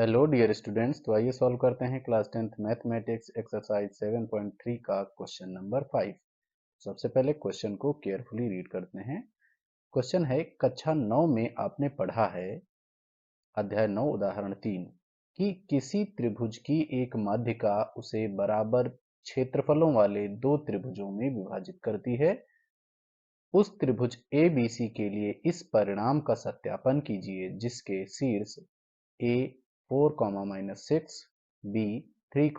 Hello dear students. तो आइए solve करते हैं क्लास 10th मैथमेटिक्स एक्सरसाइज 7.3 का क्वेश्चन नंबर 5। सबसे पहले क्वेश्चन को केयरफुली रीड करते हैं। क्वेश्चन है, कक्षा 9 में आपने पढ़ा है, अध्याय 9 उदाहरण 3, कि किसी त्रिभुज की एक माध्यिका उसे बराबर क्षेत्रफलों वाले दो त्रिभुजों में विभाजित करती है। उस त्रिभुज ABC के लिए इस परिणाम का सत्यापन कीजिए जिसके शीर्ष A 4, -6, B 3,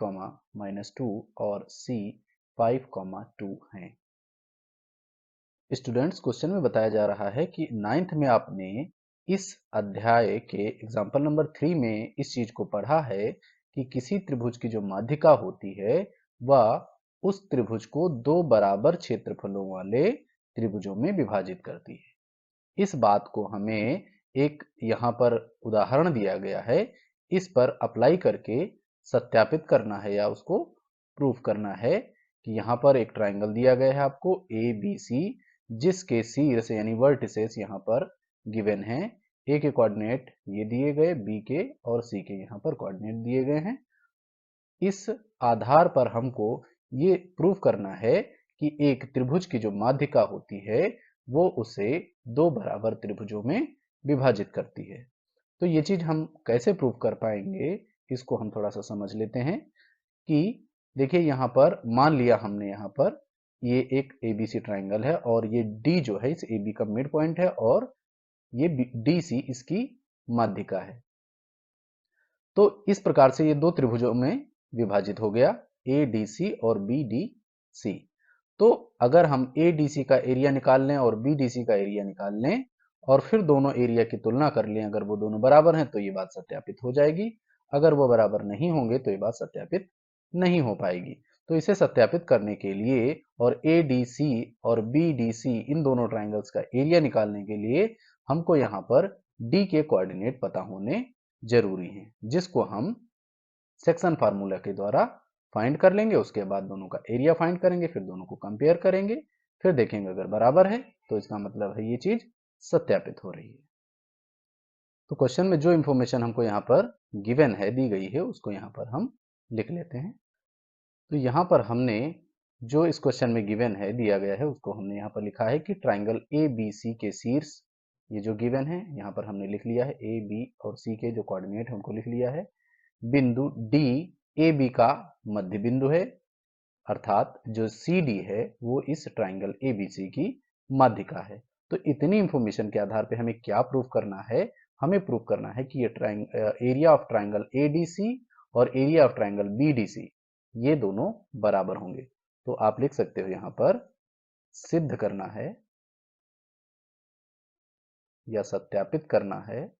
-2 और C 5, 2 हैं। स्टूडेंट्स, क्वेश्चन में बताया जा रहा है कि 9th में आपने इस अध्याय के एग्जाम्पल नंबर 3 में इस चीज को पढ़ा है कि किसी त्रिभुज की जो माध्यिका होती है वह उस त्रिभुज को दो बराबर क्षेत्रफलों वाले त्रिभुजों में विभाजित करती है। इस बात को हमें एक यहाँ पर उदाहरण दिया गया है, इस पर अप्लाई करके सत्यापित करना है या उसको प्रूफ करना है कि यहाँ पर एक ट्राइंगल दिया गया है आपको ABC, जिसके शीर्ष यानी वर्टिसेस यहाँ पर गिवन है। ए के कोऑर्डिनेट ये दिए गए, बी के और सी के यहाँ पर कोऑर्डिनेट दिए गए हैं। इस आधार पर हमको ये प्रूफ करना है कि एक त्रिभुज की जो माध्यिका होती है वो उसे दो बराबर त्रिभुजों में विभाजित करती है। तो ये चीज हम कैसे प्रूफ कर पाएंगे, इसको हम थोड़ा सा समझ लेते हैं। कि देखिए यहाँ पर मान लिया हमने, यहाँ पर ये एक ABC ट्राइंगल है और ये D जो है इस AB का मिड पॉइंट है और ये DC इसकी माध्यिका है। तो इस प्रकार से ये दो त्रिभुजों में विभाजित हो गया, ADC और BDC। तो अगर हम ADC का एरिया निकाल लें और BDC का एरिया निकाल लें और फिर दोनों एरिया की तुलना कर लें, अगर वो दोनों बराबर हैं तो ये बात सत्यापित हो जाएगी, अगर वो बराबर नहीं होंगे तो ये बात सत्यापित नहीं हो पाएगी। तो इसे सत्यापित करने के लिए और ADC और BDC इन दोनों ट्राइंगल्स का एरिया निकालने के लिए हमको यहाँ पर D के कोऑर्डिनेट पता होने जरूरी है, जिसको हम सेक्शन फार्मूला के द्वारा फाइंड कर लेंगे। उसके बाद दोनों का एरिया फाइंड करेंगे, फिर दोनों को कंपेयर करेंगे, फिर देखेंगे अगर बराबर है तो इसका मतलब है ये चीज सत्यापित हो रही है। तो क्वेश्चन में जो इंफॉर्मेशन हमको यहाँ पर गिवन है, दी गई है, उसको यहाँ पर हम लिख लेते हैं। तो यहाँ पर हमने जो इस क्वेश्चन में गिवन है, दिया गया है, उसको हमने यहाँ पर लिखा है कि ट्राइंगल ABC के शीर्ष, ये जो गिवन है यहाँ पर हमने लिख लिया है, A B और C के जो कोऑर्डिनेट है उनको लिख लिया है। बिंदु D AB का मध्य बिंदु है, अर्थात जो CD है वो इस ट्राइंगल ABC की माध्यिका है। तो इतनी इंफॉर्मेशन के आधार पे हमें क्या प्रूफ करना है, हमें प्रूफ करना है कि ये एरिया ऑफ ट्राइंगल ADC और एरिया ऑफ ट्राइंगल BDC ये दोनों बराबर होंगे। तो आप लिख सकते हो यहाँ पर सिद्ध करना है या सत्यापित करना है,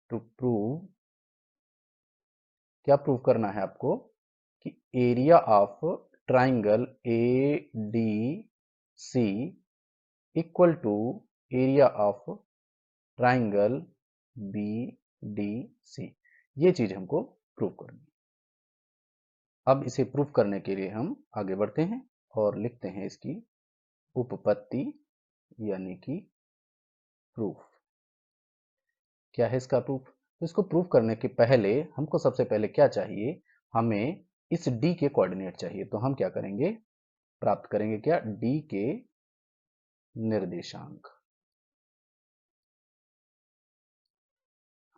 टू प्रूव, क्या प्रूव करना है आपको कि area of triangle ADC equal to area of triangle BDC। ये चीज हमको प्रूव करनी है। अब इसे प्रूव करने के लिए हम आगे बढ़ते हैं और लिखते हैं इसकी उपपत्ति यानी कि प्रूफ। क्या है इसका प्रूफ? तो इसको प्रूफ करने के पहले हमको सबसे पहले क्या चाहिए, हमें इस D के कोऑर्डिनेट चाहिए। तो हम क्या करेंगे, प्राप्त करेंगे क्या, D के निर्देशांक।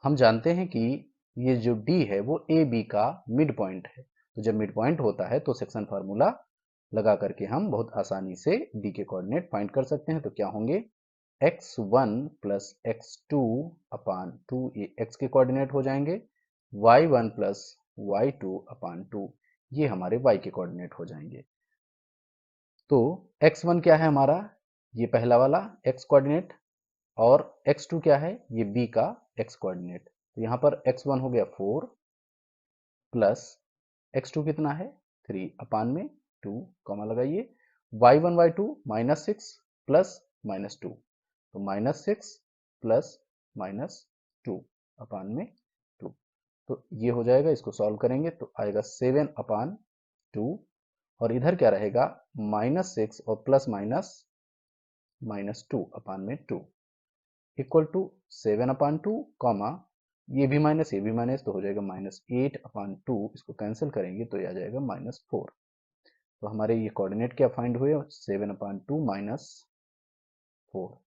हम जानते हैं कि ये जो D है वो AB का मिड पॉइंट है। तो जब मिड पॉइंट होता है तो सेक्शन फार्मूला लगा करके हम बहुत आसानी से D के कोऑर्डिनेट फाइंड कर सकते हैं। तो क्या होंगे, x1 प्लस x2 अपान 2, ये x के कोऑर्डिनेट हो जाएंगे, y1 प्लस y2 अपान 2 ये हमारे y के कोऑर्डिनेट हो जाएंगे। तो x1 क्या है हमारा, ये पहला वाला x कोऑर्डिनेट, और x2 क्या है, ये b का x कोऑर्डिनेट। तो यहाँ पर x1 हो गया 4 प्लस x2 कितना है 3 अपान में 2, कॉमा लगाइए, y1 y2 -6 प्लस -2, तो -6 प्लस -2 अपान में 2। तो ये हो जाएगा, इसको सॉल्व करेंगे तो आएगा 7 अपान 2, और इधर क्या रहेगा -6 और प्लस -2 अपान में 2 इक्वल टू 7 अपान 2, कॉमा ये भी माइनस, ये भी माइनस, तो हो जाएगा -8/2। इसको कैंसिल करेंगे तो ये आ जाएगा -4। तो हमारे ये कोऑर्डिनेट क्या फाइंड हुए, 7/2 -4।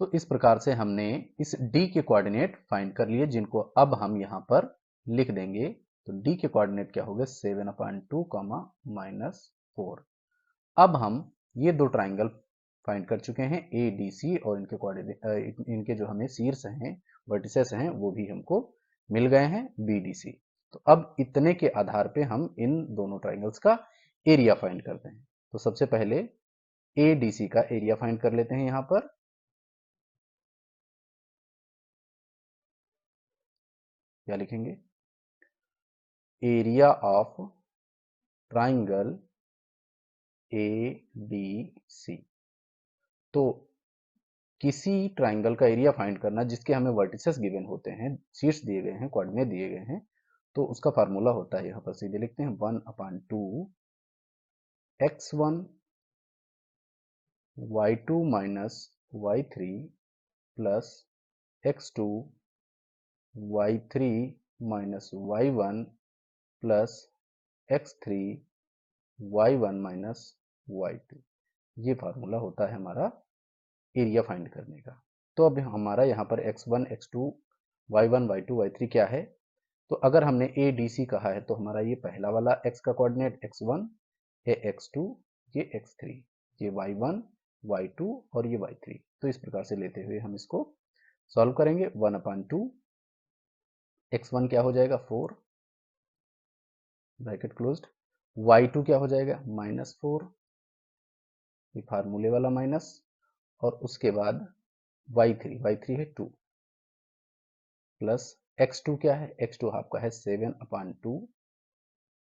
तो इस प्रकार से हमने इस d के कोऑर्डिनेट फाइंड कर लिए, जिनको अब हम यहाँ पर लिख देंगे। तो d के कोऑर्डिनेट क्या हो गए, 7/2 -4। अब हम ये दो ट्राइंगल फाइंड कर चुके हैं ए डी सी, और इनके कोऑर्डिनेट इनके जो हमें शीर्ष हैं, वर्टिसेस हैं, वो भी हमको मिल गए हैं बी डी सी। तो अब इतने के आधार पे हम इन दोनों ट्राइंगल्स का एरिया फाइंड करते हैं। तो सबसे पहले ए डी सी का एरिया फाइंड कर लेते हैं। यहाँ पर क्या लिखेंगे, area of triangle A D C. तो किसी ट्राइंगल का एरिया फाइंड करना जिसके हमें वर्टिसेस गिवन होते हैं, शीर्ष दिए गए हैं, कोऑर्डिनेट दिए गए हैं, तो उसका फार्मूला होता है, यहाँ पर सीधे लिखते हैं 1/2 x1 y2 minus y3 plus x2 y3 minus y1 plus x3 y1 minus y2। ये फार्मूला होता है हमारा एरिया फाइंड करने का। तो अब हमारा यहाँ पर x1 x2 y1 y2 y3 क्या है, तो अगर हमने ए डी सी कहा है तो हमारा ये पहला वाला x का कोऑर्डिनेट x1, ये x2, ये x3, ये y1 y2 और ये y3। तो इस प्रकार से लेते हुए हम इसको सॉल्व करेंगे। 1/2 x1 क्या हो जाएगा, 4 ब्रैकेट क्लोज्ड, y2 क्या हो जाएगा, -4, ये फार्मूले वाला माइनस, और उसके बाद y3 है 2, प्लस x2 क्या है, x2 आपका है 7/2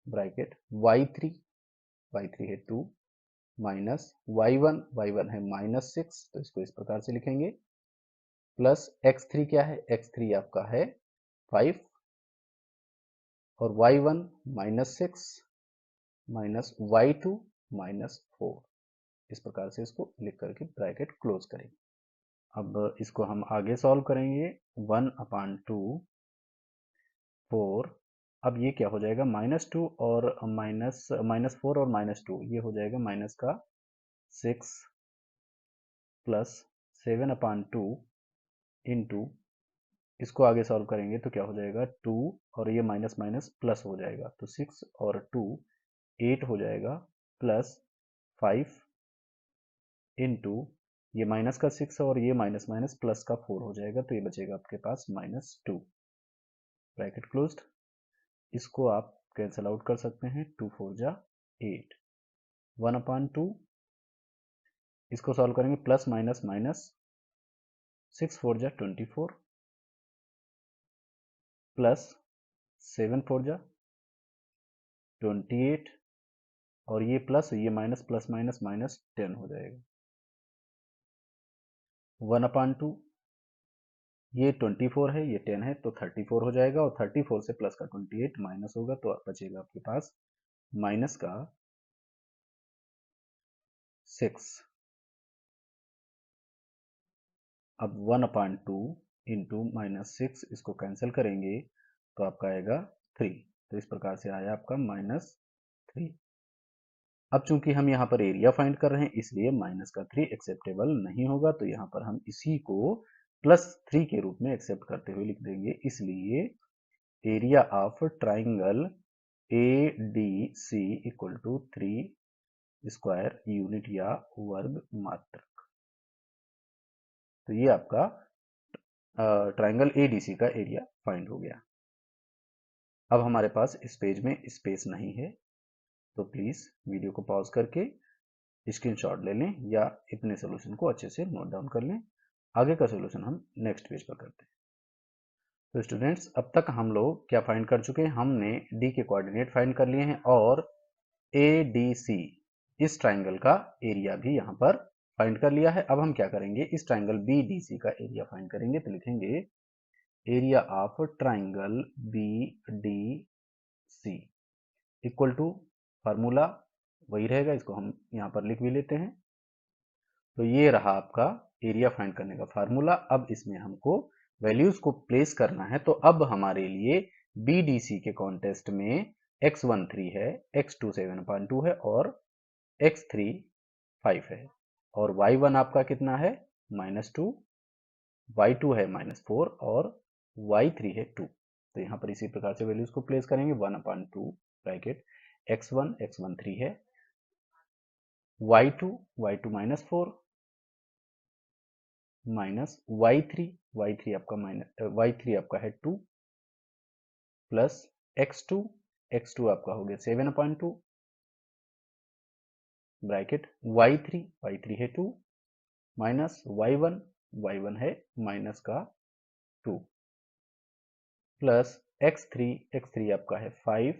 ब्रैकेट y3 है 2 माइनस y1 है -6, तो इसको इस प्रकार से लिखेंगे, प्लस x3 क्या है, x3 आपका है 5 और y1 -6 माइनस y2 -4। इस प्रकार से इसको लिख करके ब्रैकेट क्लोज करेंगे। अब इसको हम आगे सॉल्व करेंगे। 1/2 4, अब ये क्या हो जाएगा, -2 और -4 और -2, ये हो जाएगा माइनस का 6 प्लस 7/2 इंटू, इसको आगे सॉल्व करेंगे तो क्या हो जाएगा, 2 और ये माइनस माइनस प्लस हो जाएगा, तो 6 और 2 8 हो जाएगा, प्लस 5 इंटू, ये माइनस का 6 और ये माइनस माइनस प्लस का 4 हो जाएगा, तो ये बचेगा आपके पास -2 ब्रैकेट क्लोज्ड। इसको आप कैंसिल आउट कर सकते हैं, 2 4 जा 8, 1/2, इसको सॉल्व करेंगे, प्लस माइनस माइनस, 6 4 जा 24 प्लस 7 4 जा 28, और ये प्लस ये माइनस, प्लस माइनस माइनस 10 हो जाएगा। 1/2, ये 24 है, ये 10 है, तो 34 हो जाएगा, और 34 से प्लस का 28 माइनस होगा, तो बचेगा आपके पास माइनस का 6। अब 1/2 इंटू -6, इसको कैंसिल करेंगे तो आपका आएगा 3। तो इस प्रकार से आया आपका -3। अब चूंकि हम यहाँ पर एरिया फाइंड कर रहे हैं, इसलिए -3 एक्सेप्टेबल नहीं होगा, तो यहाँ पर हम इसी को +3 के रूप में एक्सेप्ट करते हुए लिख देंगे। इसलिए area of triangle A D C equal to 3 square unit या वर्ग मात्रक। तो ये आपका ट्राइंगल ए डी सी का एरिया फाइंड हो गया। अब हमारे पास इस पेज में स्पेस नहीं है, तो प्लीज वीडियो को पॉज करके स्क्रीनशॉट ले लें, या इतने सोल्यूशन को अच्छे से नोट डाउन कर लें। आगे का सोल्यूशन हम नेक्स्ट पेज पर करते हैं। तो स्टूडेंट्स, अब तक हम लोग क्या फाइंड कर चुके हैं, हमने डी के कोऑर्डिनेट फाइंड कर लिए हैं, और ए डी सी इस ट्राइंगल का एरिया भी यहाँ पर फाइंड कर लिया है। अब हम क्या करेंगे, इस ट्राइंगल बी डी सी का एरिया फाइंड करेंगे। तो लिखेंगे area of triangle B D C equal to, formula वही रहेगा, इसको हम यहाँ पर लिख भी लेते हैं। तो ये रहा आपका एरिया फाइंड करने का फार्मूला। अब इसमें हमको वैल्यूज को प्लेस करना है, तो अब हमारे लिए BDC के कॉन्टेस्ट में x1 3 है, x2 7/2 है और x3 5 है, और y1 आपका कितना है -2, y2 है -4 और y3 है 2। तो यहाँ पर इसी प्रकार से वैल्यूज को प्लेस करेंगे। 1/2 ब्रैकेट x1 3 है, y2 -4 माइनस y3 आपका है 2 प्लस x2 आपका हो गया 7/2 ब्रैकेट y3 है 2 माइनस y1 है माइनस का 2 प्लस x3 आपका है 5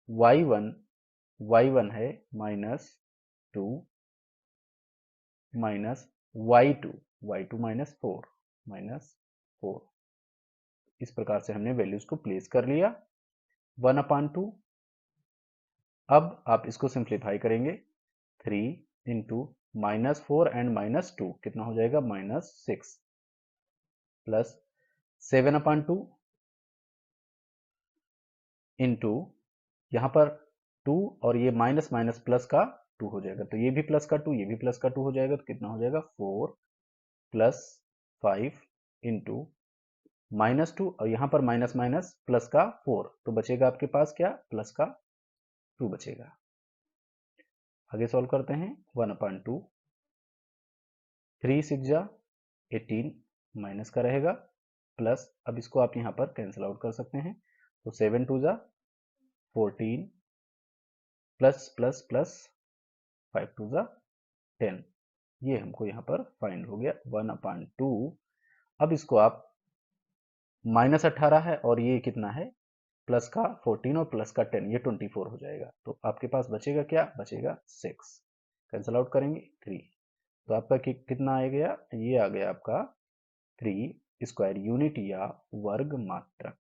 y1 है -2 माइनस y2 -4 इस प्रकार से हमने वैल्यूज को प्लेस कर लिया। 1/2 अब आप इसको सिंप्लीफाई करेंगे। 3 इंटू -4 एंड -2 कितना हो जाएगा -6 प्लस 7/2 इंटू यहाँ पर 2 और ये माइनस माइनस प्लस का 2 हो जाएगा, तो ये भी प्लस का 2 ये भी प्लस का 2 हो जाएगा, तो कितना हो जाएगा 4 प्लस 5 इंटू -2 और यहाँ पर माइनस माइनस प्लस का 4, तो बचेगा आपके पास क्या प्लस का 2 बचेगा। आगे सॉल्व करते हैं। 1/2 3 6 जा 18 माइनस का रहेगा प्लस, अब इसको आप यहाँ पर कैंसिल आउट कर सकते हैं, तो 7 2 जा 14 प्लस प्लस प्लस 5 2 जा 10, ये हमको यहाँ पर फाइंड हो गया 1/2। अब इसको आप -18 है और ये कितना है प्लस का 14 और प्लस का 10, ये 24 हो जाएगा, तो आपके पास बचेगा क्या बचेगा 6, कैंसिल आउट करेंगे 3, तो आपका कितना आ गया, ये आ गया आपका 3 स्क्वायर यूनिट या वर्ग मात्रक।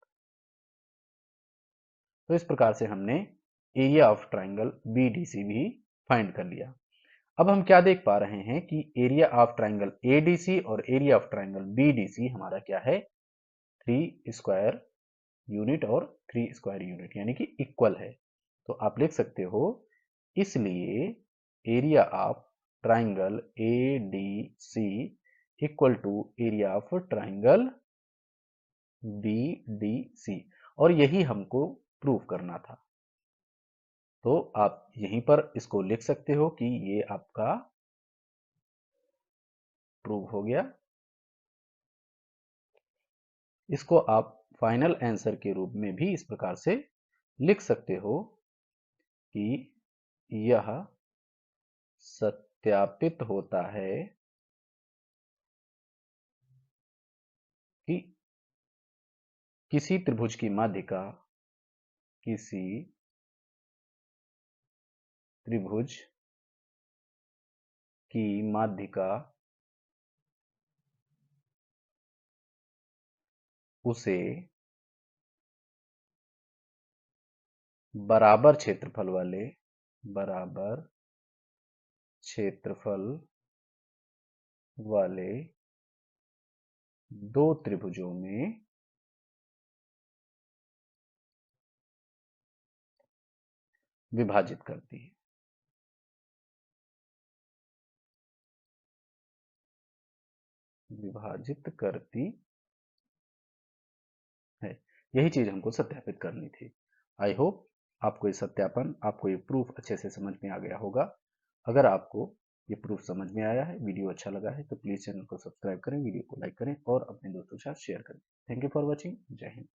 तो इस प्रकार से हमने एरिया ऑफ ट्राइंगल BDC भी फाइंड कर लिया। अब हम क्या देख पा रहे हैं कि एरिया ऑफ ट्राइंगल ADC और एरिया ऑफ ट्राइंगल BDC हमारा क्या है 3 स्क्वायर यूनिट और 3 स्क्वायर यूनिट यानी कि इक्वल है। तो आप लिख सकते हो इसलिए area of triangle ADC equal to area of triangle BDC, और यही हमको प्रूव करना था। तो आप यहीं पर इसको लिख सकते हो कि ये आपका प्रूव हो गया। इसको आप फाइनल आंसर के रूप में भी इस प्रकार से लिख सकते हो कि यह सत्यापित होता है कि किसी त्रिभुज की माध्यिका किसी त्रिभुज की माध्यिका उसे बराबर क्षेत्रफल वाले दो त्रिभुजों में विभाजित करती है। विभाजित करती है, यही चीज हमको सत्यापित करनी थी। आई होप आपको ये सत्यापन, आपको ये प्रूफ अच्छे से समझ में आ गया होगा। अगर आपको ये प्रूफ समझ में आया है, वीडियो अच्छा लगा है, तो प्लीज चैनल को सब्सक्राइब करें, वीडियो को लाइक करें और अपने दोस्तों के साथ शेयर करें। Thank you for watching. जय हिंद।